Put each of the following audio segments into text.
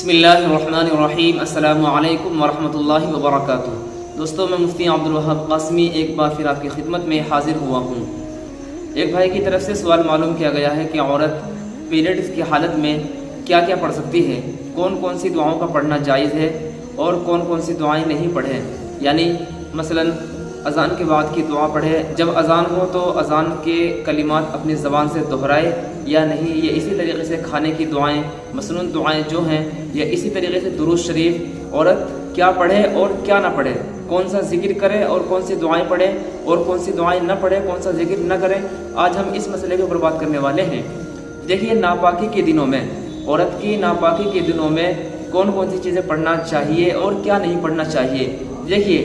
بسم اللہ الرحمن الرحیم۔ السلام علیکم ورحمۃ اللہ وبرکاتہ۔ دوستوں، میں مفتی عبدالوہاب قاسمی ایک بار پھر آپ کی خدمت میں حاضر ہوا ہوں۔ ایک بھائی کی طرف سے سوال معلوم کیا گیا ہے کہ عورت پیریڈز کی حالت میں کیا کیا پڑھ سکتی ہے، کون کون سی دعاؤں کا پڑھنا جائز ہے اور کون کون سی دعائیں نہیں پڑھیں، یعنی مثلاً اذان کے بعد کی دعا پڑھے، جب اذان ہو تو اذان کے کلمات اپنی زبان سے دہرائے یا نہیں، یا اسی طریقے سے کھانے کی دعائیں، مسنون دعائیں جو ہیں، یا اسی طریقے سے درود شریف عورت کیا پڑھے اور کیا نہ پڑھے، کون سا ذکر کرے اور کون سی دعائیں پڑھے اور کون سی دعائیں نہ پڑھے، کون سا ذکر نہ کرے، آج ہم اس مسئلے کے اوپر بات کرنے والے ہیں۔ دیکھیے، ناپاکی کے دنوں میں، عورت کی ناپاکی کے دنوں میں کون کون سی چیزیں پڑھنا چاہیے اور کیا نہیں پڑھنا چاہیے۔ دیکھیے،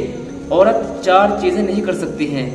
عورت 4 چیزیں نہیں کر سکتی ہیں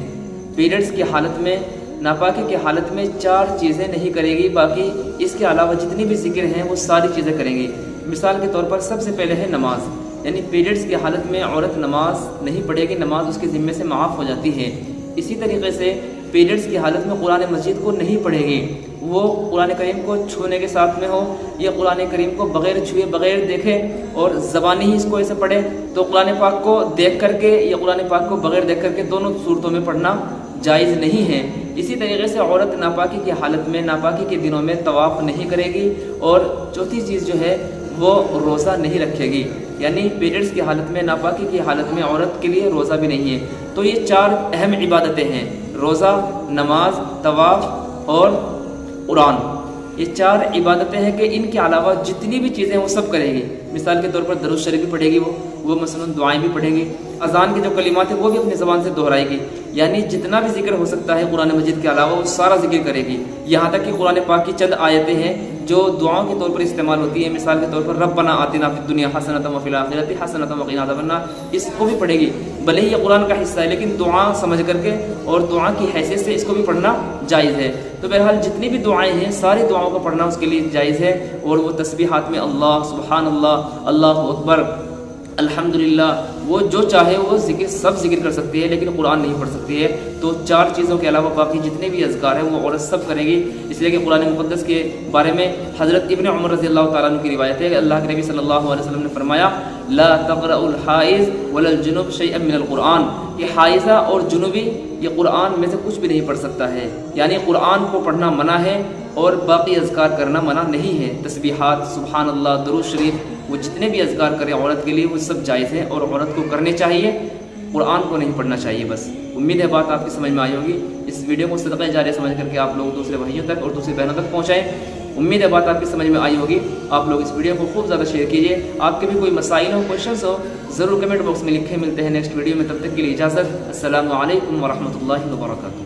پیریڈز کی حالت میں، ناپاکی کی حالت میں 4 چیزیں نہیں کرے گی، باقی اس کے علاوہ جتنی بھی ذکر ہیں وہ ساری چیزیں کریں گی۔ مثال کے طور پر سب سے پہلے ہے نماز، یعنی پیریڈز کی حالت میں عورت نماز نہیں پڑھے گی، نماز اس کے ذمے سے معاف ہو جاتی ہے۔ اسی طریقے سے پیریڈز کی حالت میں قرآن مجید کو نہیں پڑھے گی، وہ قرآن کریم کو چھونے کے ساتھ میں ہو یا قرآن کریم کو بغیر چھوئے بغیر دیکھے اور زبانی ہی اس کو ایسے پڑھے، تو قرآن پاک کو دیکھ کر کے یا قرآن پاک کو بغیر دیکھ کر کے دونوں صورتوں میں پڑھنا جائز نہیں ہے۔ اسی طریقے سے عورت ناپاکی کی حالت میں، ناپاکی کے دنوں میں طواف نہیں کرے گی، اور چوتھی چیز جو ہے وہ روزہ نہیں رکھے گی، یعنی پیریڈز کی حالت میں، ناپاکی کی حالت میں عورت کے لیے روزہ بھی نہیں ہے۔ تو یہ 4 اہم عبادتیں ہیں: روزہ، نماز، طواف اور قرآن۔ یہ 4 عبادتیں ہیں کہ ان کے علاوہ جتنی بھی چیزیں وہ سب کرے گی۔ مثال کے طور پر درود شریف بھی پڑھے گی، وہ مثلاً دعائیں بھی پڑھے گی، اذان کے جو کلمات ہیں وہ بھی اپنی زبان سے دہرائے گی، یعنی جتنا بھی ذکر ہو سکتا ہے قرآن مجید کے علاوہ وہ سارا ذکر کرے گی۔ یہاں تک کہ قرآن پاک کی چند آیتیں ہیں جو دعاؤں کے طور پر استعمال ہوتی ہیں، مثال کے طور پر ربنا آتنا فی الدنیا حسنۃ وفی الآخرۃ حسنۃ وقنا عذاب النار، اس کو بھی پڑھے گی۔ بھلے ہی یہ قرآن کا حصہ ہے لیکن دعا سمجھ کر کے اور دعا کی حیثیت سے اس کو بھی پڑھنا جائز ہے۔ تو بہرحال جتنی بھی دعائیں ہیں ساری دعاؤں کو پڑھنا اس کے لیے جائز ہے، اور وہ تسبیحات میں اللہ سبحان اللہ، اللہ اکبر، الحمدللہ، وہ جو چاہے وہ ذکر سب ذکر کر سکتی ہے، لیکن قرآن نہیں پڑھ سکتی ہے۔ تو 4 چیزوں کے علاوہ باقی جتنے بھی اذکار ہیں وہ عورت سب کرے گی، اس لیے کہ قرآن مقدس کے بارے میں حضرت ابن عمر رضی اللہ تعالیٰ عنہ کی روایت ہے کہ اللہ کے نبی صلی اللہ علیہ وسلم نے فرمایا، لا تقرأ الحائض ولا الجنوب شیئا من القرآن، کہ حائضہ اور جنوبی یہ قرآن میں سے کچھ بھی نہیں پڑھ سکتا ہے، یعنی قرآن کو پڑھنا منع ہے اور باقی اذکار کرنا منع نہیں ہے۔ تسبیحات، سبحان اللہ، درود شریف، وہ جتنے بھی اذکار کریں عورت کے لیے وہ سب جائز ہیں اور عورت کو کرنے چاہیے، قرآن کو نہیں پڑھنا چاہیے بس۔ امید ہے بات آپ کی سمجھ میں آئی ہوگی۔ اس ویڈیو کو صدقہ جاریہ سمجھ کر کے آپ لوگ دوسرے بھائیوں تک اور دوسری بہنوں تک پہنچائیں۔ امید ہے بات آپ کی سمجھ میں آئی ہوگی۔ آپ لوگ اس ویڈیو کو خوب زیادہ شیئر کیجیے۔ آپ کے بھی کوئی مسائل ہو، کوئسچنس ہو، ضرور کمنٹ باکس میں لکھیں۔ ملتے ہیں نیکسٹ ویڈیو میں، تب تک کے لیے اجازت۔ السلام علیکم ورحمۃ اللہ وبرکاتہ۔